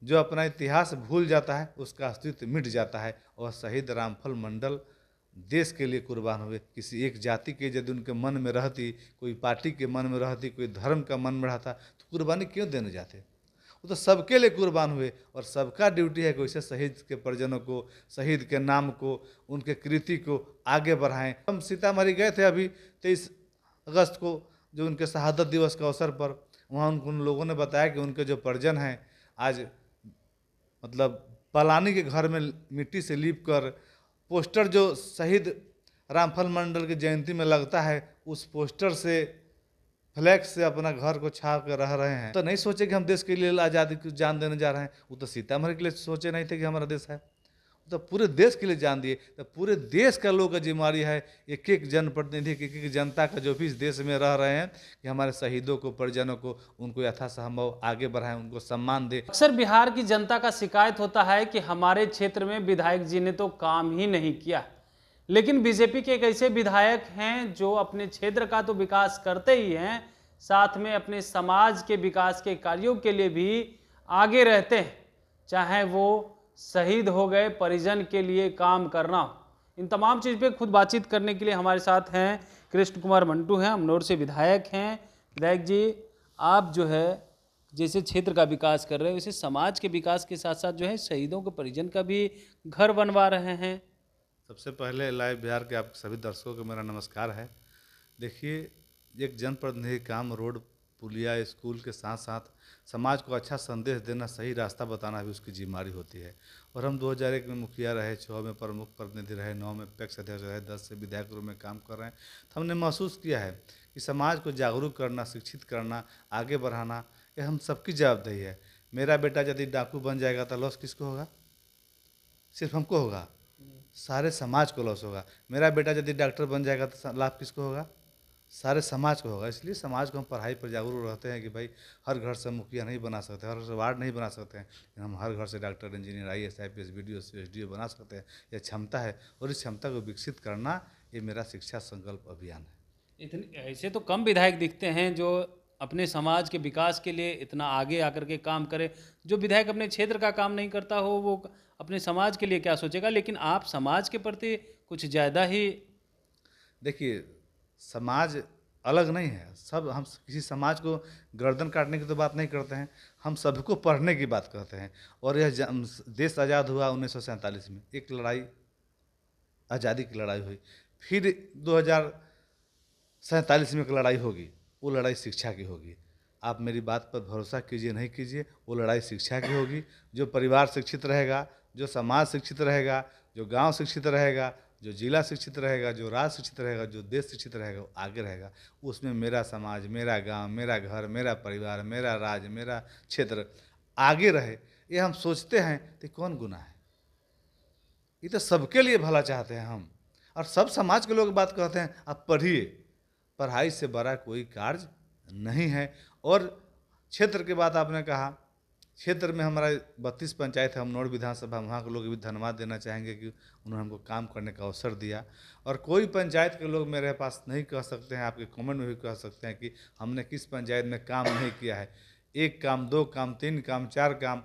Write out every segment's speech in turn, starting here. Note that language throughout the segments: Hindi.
जो अपना इतिहास भूल जाता है उसका अस्तित्व मिट जाता है। और शहीद रामफल मंडल देश के लिए कुर्बान हुए। किसी एक जाति के यदि उनके मन में रहती, कोई पार्टी के मन में रहती, कोई धर्म का मन में रहता, तो कुर्बानी क्यों देने जाते? वो तो सबके लिए कुर्बान हुए। और सबका ड्यूटी है कि वैसे शहीद के परिजनों को, शहीद के नाम को, उनके कृति को आगे बढ़ाएं। हम सीतामढ़ी गए थे अभी 23 अगस्त को, जो उनके शहादत दिवस के अवसर पर। वहाँ उन लोगों ने बताया कि उनके जो परिजन हैं आज मतलब पलानी के घर में मिट्टी से लीप कर पोस्टर जो शहीद रामफल मंडल की जयंती में लगता है, उस पोस्टर से फ्लैग से अपना घर को छाप कर रह रहे हैं। तो नहीं सोचे कि हम देश के लिए आज़ादी की जान देने जा रहे हैं। वो तो सीतामढ़ी के लिए सोचे नहीं थे कि हमारा देश है, वो तो पूरे देश के लिए जान दिए। तो पूरे देश का लोग का जिम्मेवारी है, एक एक जनप्रतिनिधि, एक एक जनता का जो भी इस देश में रह रहे हैं, कि हमारे शहीदों को, परिजनों को, उनको यथासंभव आगे बढ़ाएं, उनको सम्मान दे। अक्सर बिहार की जनता का शिकायत होता है कि हमारे क्षेत्र में विधायक जी ने तो काम ही नहीं किया, लेकिन बीजेपी के एक ऐसे विधायक हैं जो अपने क्षेत्र का तो विकास करते ही हैं, साथ में अपने समाज के विकास के कार्यों के लिए भी आगे रहते हैं। चाहे वो शहीद हो गए परिजन के लिए काम करना हो, इन तमाम चीज़ पे खुद बातचीत करने के लिए हमारे साथ हैं कृष्ण कुमार मंटू हैं, अमनौर से विधायक हैं। विधायक जी, आप जो है जैसे क्षेत्र का विकास कर रहे हैं, वैसे समाज के विकास के साथ साथ जो है शहीदों के परिजन का भी घर बनवा रहे हैं। सबसे पहले लाइव बिहार के आप सभी दर्शकों को मेरा नमस्कार है। देखिए, एक जनप्रतिनिधि काम, रोड, पुलिया, स्कूल के साथ साथ समाज को अच्छा संदेश देना, सही रास्ता बताना भी उसकी जिम्मेदारी होती है। और हम 2001 में मुखिया रहे, 6 में प्रमुख प्रतिनिधि रहे, 9 में पैक्स अध्यक्ष रहे, 10 से विधायक के रूप में काम कर रहे हैं। तो हमने महसूस किया है कि समाज को जागरूक करना, शिक्षित करना, आगे बढ़ाना, ये हम सबकी जवाबदेही है। मेरा बेटा यदि डाकू बन जाएगा तो लॉस किसको होगा? सिर्फ हमको होगा? सारे समाज को लॉस होगा। मेरा बेटा यदि डॉक्टर बन जाएगा तो लाभ किसको होगा? सारे समाज को होगा। इसलिए समाज को हम पढ़ाई पर जागरूक रहते हैं कि भाई हर घर से मुखिया नहीं बना सकते, हर घर से वार्ड नहीं बना सकते हैं, लेकिन हम हर घर से doctor, engineer, IAS, IPS, BDO, SDO बना सकते हैं। यह क्षमता है और इस क्षमता को विकसित करना, ये मेरा शिक्षा संकल्प अभियान है। इतने ऐसे तो कम विधायक दिखते हैं जो अपने समाज के विकास के लिए इतना आगे आकर के काम करे। जो विधायक अपने क्षेत्र का काम नहीं करता हो वो अपने समाज के लिए क्या सोचेगा, लेकिन आप समाज के प्रति कुछ ज़्यादा ही। देखिए, समाज अलग नहीं है। सब हम किसी समाज को गर्दन काटने की तो बात नहीं करते हैं, हम सबको पढ़ने की बात करते हैं। और यह देश आज़ाद हुआ 1947 में, एक लड़ाई, आज़ादी की लड़ाई हुई। फिर 2047 में एक लड़ाई होगी, वो लड़ाई शिक्षा की होगी। आप मेरी बात पर भरोसा कीजिए, नहीं कीजिए, वो लड़ाई शिक्षा की होगी। जो परिवार शिक्षित रहेगा, जो समाज शिक्षित रहेगा, जो गांव शिक्षित रहेगा, जो जिला शिक्षित रहेगा, जो राज्य शिक्षित रहेगा, जो देश शिक्षित रहेगा, वो आगे रहेगा। उसमें मेरा समाज, मेरा गांव, मेरा घर, मेरा परिवार, मेरा राज्य, मेरा क्षेत्र आगे रहे, ये हम सोचते हैं तो कौन गुनाह है? ये तो सबके लिए भला चाहते हैं हम, और सब समाज के लोग बात कहते हैं आप पढ़िए। पढ़ाई से बड़ा कोई कार्य नहीं है। और क्षेत्र की बात आपने कहा, क्षेत्र में हमारा 32 पंचायत है, हम नौड़ विधानसभा, वहाँ के लोग भी धन्यवाद देना चाहेंगे कि उन्होंने हमको काम करने का अवसर दिया। और कोई पंचायत के लोग मेरे पास नहीं कह सकते हैं, आपके कमेंट में भी कह सकते हैं कि हमने किस पंचायत में काम नहीं किया है। 1 काम, 2 काम, 3 काम, 4 काम,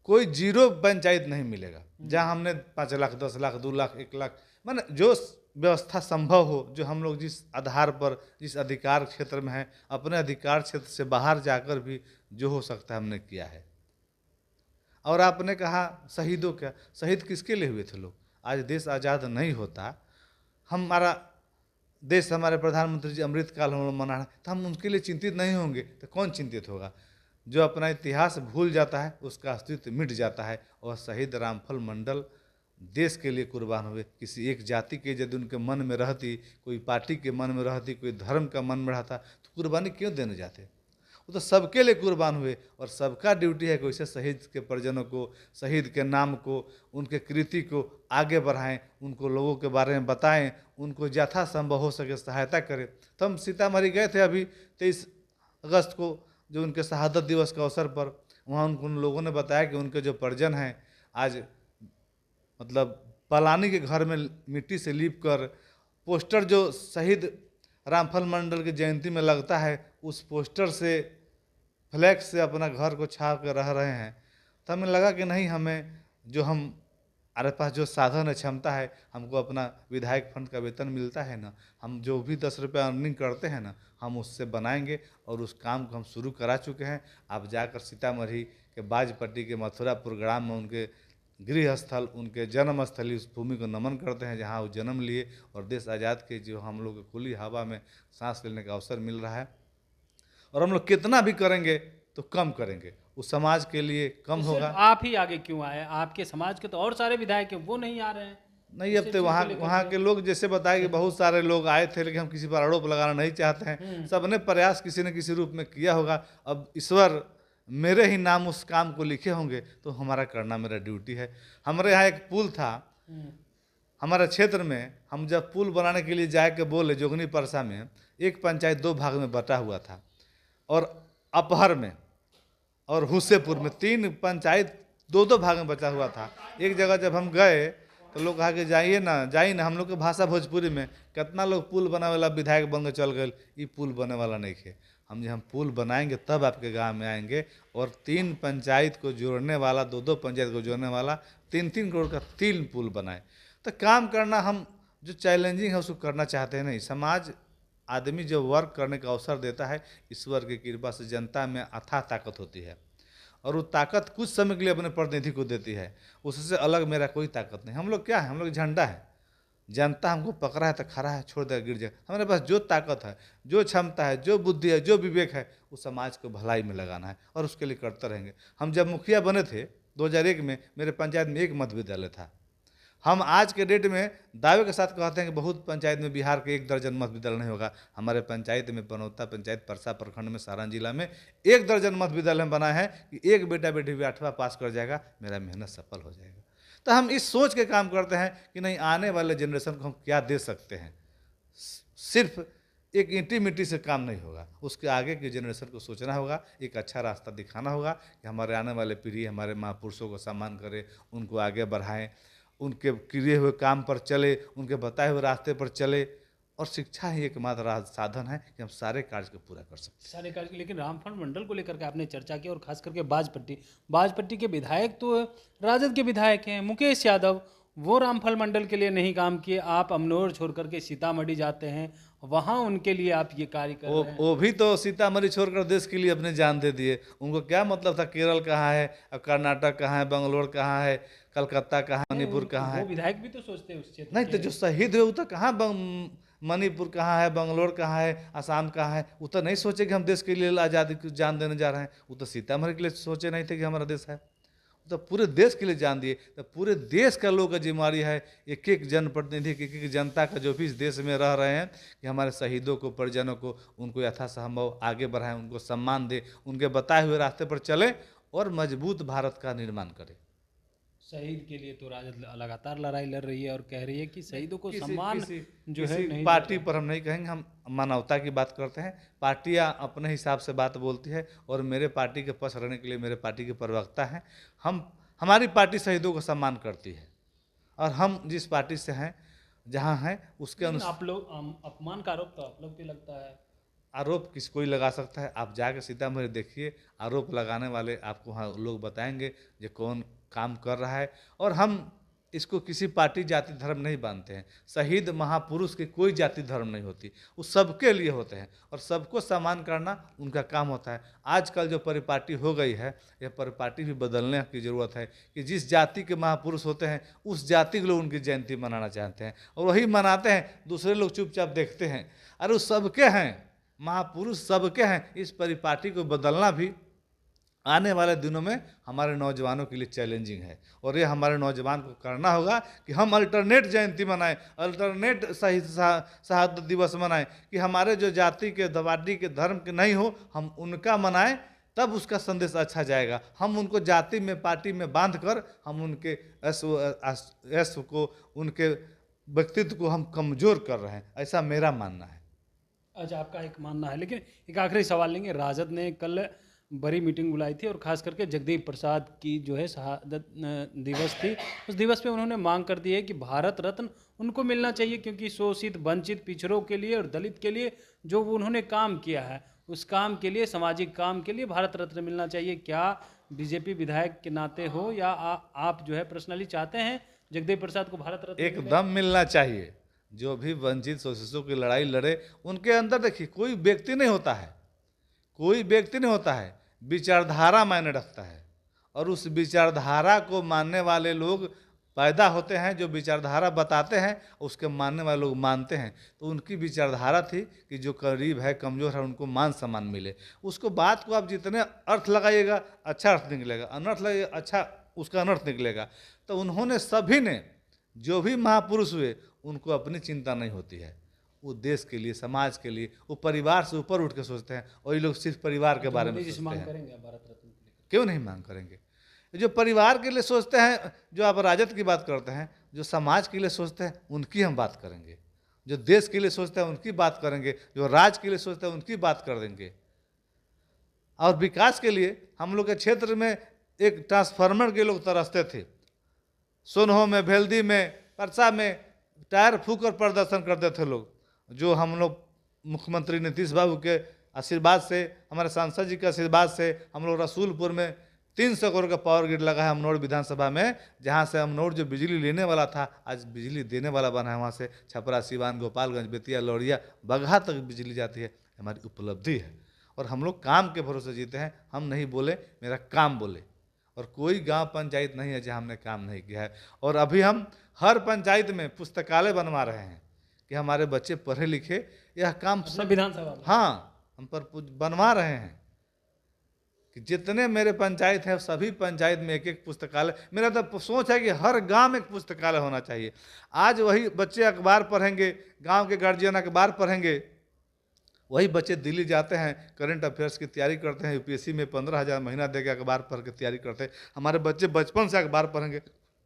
कोई जीरो पंचायत नहीं मिलेगा जहाँ हमने 5 लाख, 10 लाख, 2 लाख, 1 लाख, माने जो व्यवस्था संभव हो, जो हम लोग जिस आधार पर, जिस अधिकार क्षेत्र में हैं, अपने अधिकार क्षेत्र से बाहर जाकर भी जो हो सकता है हमने किया है। और आपने कहा शहीदों का, शहीद किसके लिए हुए थे लोग? आज देश आज़ाद नहीं होता, हमारा देश, हमारे प्रधानमंत्री जी अमृतकाल हम मना रहे, तो हम उनके लिए चिंतित नहीं होंगे तो कौन चिंतित होगा? जो अपना इतिहास भूल जाता है उसका अस्तित्व मिट जाता है। और शहीद रामफल मंडल देश के लिए कुर्बान हुए। किसी एक जाति के यदि उनके मन में रहती, कोई पार्टी के मन में रहती, कोई धर्म का मन में रहता, तो कुर्बानी क्यों देने जाते? वो तो सबके लिए कुर्बान हुए। और सबका ड्यूटी है कि वैसे शहीद के परिजनों को, शहीद के नाम को, उनके कृति को आगे बढ़ाएं, उनको लोगों के बारे में बताएं, उनको यथासंभव हो सके सहायता करें। तो हम सीतामढ़ी गए थे अभी 23 अगस्त को, जो उनके शहादत दिवस के अवसर पर। वहाँ उन लोगों ने बताया कि उनके जो परिजन हैं आज मतलब पलानी के घर में मिट्टी से लीप कर पोस्टर जो शहीद रामफल मंडल की जयंती में लगता है, उस पोस्टर से फ्लैग से अपना घर को छाप कर रह रहे हैं। तो हमें लगा कि नहीं, हमें जो हमारे पास जो साधन है, क्षमता है, हमको अपना विधायक फंड का वेतन मिलता है ना, हम जो भी 10 रुपये अर्निंग करते हैं ना, हम उससे बनाएंगे। और उस काम को हम शुरू करा चुके हैं। आप जाकर सीतामढ़ी के बाजपट्टी के मथुरापुर ग्राम में उनके गृह स्थल, उनके जन्म स्थली, उस भूमि को नमन करते हैं जहाँ वो जन्म लिए और देश आज़ाद के जो हम लोग को खुली हवा में सांस लेने का अवसर मिल रहा है। और हम लोग कितना भी करेंगे तो कम करेंगे, उस समाज के लिए कम तो होगा। सिर्फ आप ही आगे क्यों आए? आपके समाज के तो और सारे विधायक हैं, वो नहीं आ रहे हैं। नहीं, अब तो वहाँ के लोग जैसे बताए कि बहुत सारे लोग आए थे, लेकिन हम किसी पर आरोप लगाना नहीं चाहते हैं। सबने प्रयास किसी न किसी रूप में किया होगा। अब ईश्वर मेरे ही नाम उस काम को लिखे होंगे तो हमारा करना मेरा ड्यूटी है। हमारे यहाँ एक पुल था हमारे क्षेत्र में, हम जब पुल बनाने के लिए जाए के बोले, जोगनी परसा में एक पंचायत 2 भाग में बटा हुआ था, और अपहर में और हुस्सेपुर में 3 पंचायत 2-2 भाग में बचा हुआ था। एक जगह जब हम गए तो लोग कहा कि जाइए ना, हम लोग के भाषा भोजपुरी में, कितना लोग पुल बनाने वाला विधायक बन के चल गए, ये पुल बने वाला नहीं है। हम पुल बनाएंगे तब आपके गांव में आएंगे। और 3 पंचायत को जोड़ने वाला, 2-2 पंचायत को जोड़ने वाला 3-3 करोड़ का 3 पुल बनाए। तो काम करना, हम जो चैलेंजिंग है उसको करना चाहते हैं। नहीं, समाज आदमी जो वर्क करने का अवसर देता है, ईश्वर की कृपा से जनता में अथाह ताकत होती है, और वो ताकत कुछ समय के लिए अपने प्रतिनिधि को देती है। उससे अलग मेरा कोई ताकत नहीं। हम लोग क्या है? हम लोग झंडा है। जनता हमको पकड़ा है तो खड़ा है, छोड़ दे गिर जाए। हमारे पास जो ताकत है, जो क्षमता है, जो बुद्धि है, जो विवेक है, वो समाज को भलाई में लगाना है, और उसके लिए करते रहेंगे। हम जब मुखिया बने थे 2001 में, मेरे पंचायत में 1 मध्य विद्यालय था। हम आज के डेट में दावे के साथ कहते हैं कि बहुत पंचायत में बिहार के 1 दर्जन मध्य विद्यालय नहीं होगा। हमारे पंचायत में, बनौता पंचायत परसा प्रखंड में, सारण जिला में 1 दर्जन मध्य विद्यालय बनाए हैं कि एक बेटा बेटी भी 8वां पास कर जाएगा, मेरा मेहनत सफल हो जाएगा। तो हम इस सोच के काम करते हैं कि नहीं, आने वाले जनरेशन को हम क्या दे सकते हैं। सिर्फ एक ईंटी मिट्टी से काम नहीं होगा, उसके आगे के जनरेशन को सोचना होगा, एक अच्छा रास्ता दिखाना होगा कि हमारे आने वाले पीढ़ी हमारे महापुरुषों को सम्मान करे, उनको आगे बढ़ाएं, उनके किए हुए काम पर चले, उनके बताए हुए रास्ते पर चले। और शिक्षा ही एकमात्र साधन है कि हम सारे कार्य को पूरा कर सकते हैं। सारे कार्य। लेकिन रामफल मंडल को लेकर के आपने चर्चा की, और खास करके बाजपट्टी के विधायक तो राजद के विधायक हैं, मुकेश यादव, वो रामफल मंडल के लिए नहीं काम किए। आप अमनोर छोड़ करके सीतामढ़ी जाते हैं, वहाँ उनके लिए आप ये कार्य कर रहे हैं। वो भी तो सीतामढ़ी छोड़कर देश के लिए अपने जान दे दिए। उनको क्या मतलब था केरल कहाँ है, और कर्नाटक कहाँ है, बंगलोर कहाँ है, कलकत्ता कहाँ, मणिपुर कहाँ है। वो विधायक भी तो सोचते हैं उस क्षेत्र नहीं तो जो शहीद हुए वो तो कहाँ, मणिपुर कहाँ है, बंगलोर कहाँ है, असम कहाँ है, वो तो नहीं सोचे कि हम देश के लिए आज़ादी की जान देने जा रहे हैं। वो तो सीतामढ़ी के लिए सोचे नहीं थे कि हमारा देश है, तो पूरे देश के लिए जान दिए। तो पूरे देश का लोगों का जिम्मेवारी है, एक एक जनप्रतिनिधि, एक एक जनता का जो भी इस देश में रह रहे हैं, कि हमारे शहीदों को, परिजनों को, उनको यथासंभव आगे बढ़ाएं, उनको सम्मान दे, उनके बताए हुए रास्ते पर चले और मजबूत भारत का निर्माण करें। शहीद के लिए तो राजद लगातार लड़ाई लड़ रही है और कह रही है कि शहीदों को किसी सम्मान जो है किसी नहीं पार्टी पर हम नहीं कहेंगे, हम मानवता की बात करते हैं। पार्टियां अपने हिसाब से बात बोलती है, और मेरे पार्टी के पक्ष रहने के लिए मेरे पार्टी के प्रवक्ता हैं। हमारी पार्टी शहीदों का सम्मान करती है, और हम जिस पार्टी से हैं, जहां हैं, उसके लेकिन आप लोग अपमान का आरोप तो आप लोग पे लगता है। आरोप किस कोई लगा सकता है? आप जाकर सीतामढ़ी देखिए, आरोप लगाने वाले आपको वहाँ लोग बताएंगे कि कौन काम कर रहा है। और हम इसको किसी पार्टी, जाति, धर्म नहीं बांधते हैं। शहीद महापुरुष की कोई जाति धर्म नहीं होती, वो सबके लिए होते हैं, और सबको सम्मान करना उनका काम होता है। आजकल जो परिपाटी हो गई है, यह परिपाटी भी बदलने की ज़रूरत है, कि जिस जाति के महापुरुष होते हैं उस जाति के लोग उनकी जयंती मनाना चाहते हैं, और वही मनाते हैं, दूसरे लोग चुपचाप देखते हैं। अरे वो सबके हैं, महापुरुष सबके हैं। इस परिपाटी को बदलना भी आने वाले दिनों में हमारे नौजवानों के लिए चैलेंजिंग है, और ये हमारे नौजवान को करना होगा कि हम अल्टरनेट जयंती मनाएं, अल्टरनेट शहादत दिवस मनाएं, कि हमारे जो जाति के, दवाडी के, धर्म के नहीं हो, हम उनका मनाएं, तब उसका संदेश अच्छा जाएगा। हम उनको जाति में, पार्टी में बांध कर हम उनके यश को, उनके व्यक्तित्व को हम कमज़ोर कर रहे हैं, ऐसा मेरा मानना है। अच्छा, आपका एक मानना है। लेकिन एक आखिरी सवाल लेंगे। राजद ने कल बड़ी मीटिंग बुलाई थी, और खास करके जगदीप प्रसाद की जो है शहादत दिवस थी, उस दिवस पे उन्होंने मांग कर दी है कि भारत रत्न उनको मिलना चाहिए, क्योंकि शोषित, वंचित, पिछड़ों के लिए और दलित के लिए जो उन्होंने काम किया है, उस काम के लिए, सामाजिक काम के लिए भारत रत्न मिलना चाहिए। क्या बीजेपी विधायक के नाते हो या आप जो है पर्सनली चाहते हैं जगदेव प्रसाद को भारत रत्न मिले? एकदम मिलना चाहिए। जो भी वंचित शोषितों की लड़ाई लड़े, उनके अंदर देखिए कोई व्यक्ति नहीं होता है, कोई व्यक्ति नहीं होता है, विचारधारा मायने रखता है। और उस विचारधारा को मानने वाले लोग पैदा होते हैं, जो विचारधारा बताते हैं उसके मानने वाले लोग मानते हैं। तो उनकी विचारधारा थी कि जो गरीब है, कमज़ोर है, उनको मान सम्मान मिले। उसको बात को आप जितने अर्थ लगाइएगा अच्छा अर्थ निकलेगा, अनर्थ लगेगा अच्छा उसका अनर्थ निकलेगा। तो उन्होंने सभी ने, जो भी महापुरुष हुए, उनको अपनी चिंता नहीं होती है, वो देश के लिए, समाज के लिए, वो परिवार से ऊपर उठ के सोचते हैं। और ये लोग सिर्फ परिवार के बारे में मोदी जी से सोचते मांग हैं। करेंगे आप भारत रत्न के लिए? क्यों नहीं मांग करेंगे? जो परिवार के लिए सोचते हैं, जो आप राजद की बात करते हैं, जो समाज के लिए सोचते हैं उनकी हम बात करेंगे, जो देश के लिए सोचते हैं उनकी बात करेंगे, जो राज्य के लिए सोचते हैं उनकी बात कर देंगे। और विकास के लिए हम लोग के क्षेत्र में एक ट्रांसफार्मर के लोग तरसते थे। सोनहो में, भेल्दी में, परसा में टायर फूंक कर प्रदर्शन करते थे लोग। जो हम लोग मुख्यमंत्री नीतीश बाबू के आशीर्वाद से, हमारे सांसद जी के आशीर्वाद से, हम लोग रसूलपुर में 300 करोड़ का पावर ग्रिड लगा है अमनौर विधानसभा में, जहाँ से अमनौर जो बिजली लेने वाला था आज बिजली देने वाला बना है। वहाँ से छपरा, सिवान, गोपालगंज, बेतिया, लौरिया, बगहा तक बिजली जाती है। हमारी उपलब्धि है और हम लोग काम के भरोसे जीते हैं। हम नहीं बोले, मेरा काम बोले। और कोई गांव पंचायत नहीं है जहां हमने काम नहीं किया है। और अभी हम हर पंचायत में पुस्तकालय बनवा रहे हैं कि हमारे बच्चे पढ़े लिखे। यह काम सब विधानसभा में? हाँ, हम पर बनवा रहे हैं कि जितने मेरे पंचायत है सभी पंचायत में एक एक पुस्तकालय। मेरा तो सोच है कि हर गांव में एक पुस्तकालय होना चाहिए। आज वही बच्चे अखबार पढ़ेंगे, गांव के गार्जियन अखबार पढ़ेंगे, वही बच्चे दिल्ली जाते हैं, करंट अफेयर्स की तैयारी करते हैं, यूपीएससी में 15,000 महीना दे के अखबार पढ़ के तैयारी करते हैं। हमारे बच्चे बचपन से अखबार पढ़ेंगे,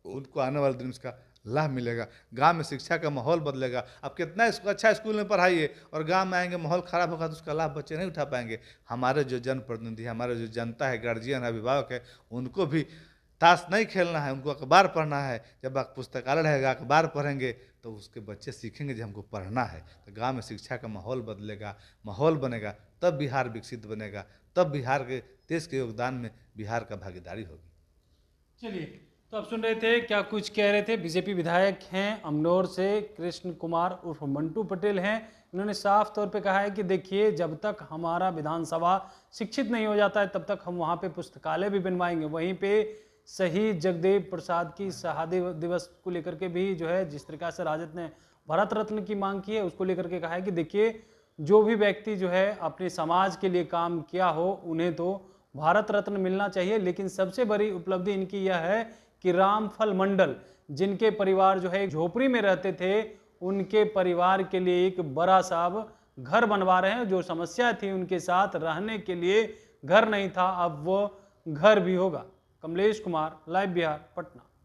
उनको आने वाले दिन इसका लाभ मिलेगा। गांव में शिक्षा का माहौल बदलेगा। आप कितना अच्छा स्कूल में पढ़ाइए और गांव में आएंगे माहौल खराब होगा तो उसका लाभ बच्चे नहीं उठा पाएंगे। हमारे जो जनप्रतिनिधि, हमारे जो जनता है, गार्जियन है, अभिभावक है, उनको भी ताश नहीं खेलना है, उनको अखबार पढ़ना है। जब आप पुस्तकालय रहेगा, अखबार पढ़ेंगे तो उसके बच्चे सीखेंगे जो हमको पढ़ना है। तो गांव में शिक्षा का माहौल बदलेगा, माहौल बनेगा, तब बिहार विकसित बनेगा, तब बिहार के देश के योगदान में बिहार का भागीदारी होगी। चलिए, तो आप सुन रहे थे क्या कुछ कह रहे थे। बीजेपी विधायक हैं अमनौर से कृष्ण कुमार उर्फ मंटू पटेल हैं। इन्होंने साफ तौर पे कहा है कि देखिए, जब तक हमारा विधानसभा शिक्षित नहीं हो जाता है तब तक हम वहाँ पे पुस्तकालय भी बनवाएंगे। वहीं पे शहीद जगदेव प्रसाद की शहादत दिवस को लेकर के भी जो है, जिस तरीका से राजद ने भारत रत्न की मांग की है, उसको लेकर के कहा है कि देखिए, जो भी व्यक्ति जो है अपने समाज के लिए काम किया हो उन्हें तो भारत रत्न मिलना चाहिए। लेकिन सबसे बड़ी उपलब्धि इनकी यह है कि रामफल मंडल, जिनके परिवार जो है एक झोपड़ी में रहते थे, उनके परिवार के लिए एक बड़ा सा घर बनवा रहे हैं। जो समस्या थी उनके साथ रहने के लिए घर नहीं था, अब वो घर भी होगा। कमलेश कुमार, लाइव बिहार, पटना।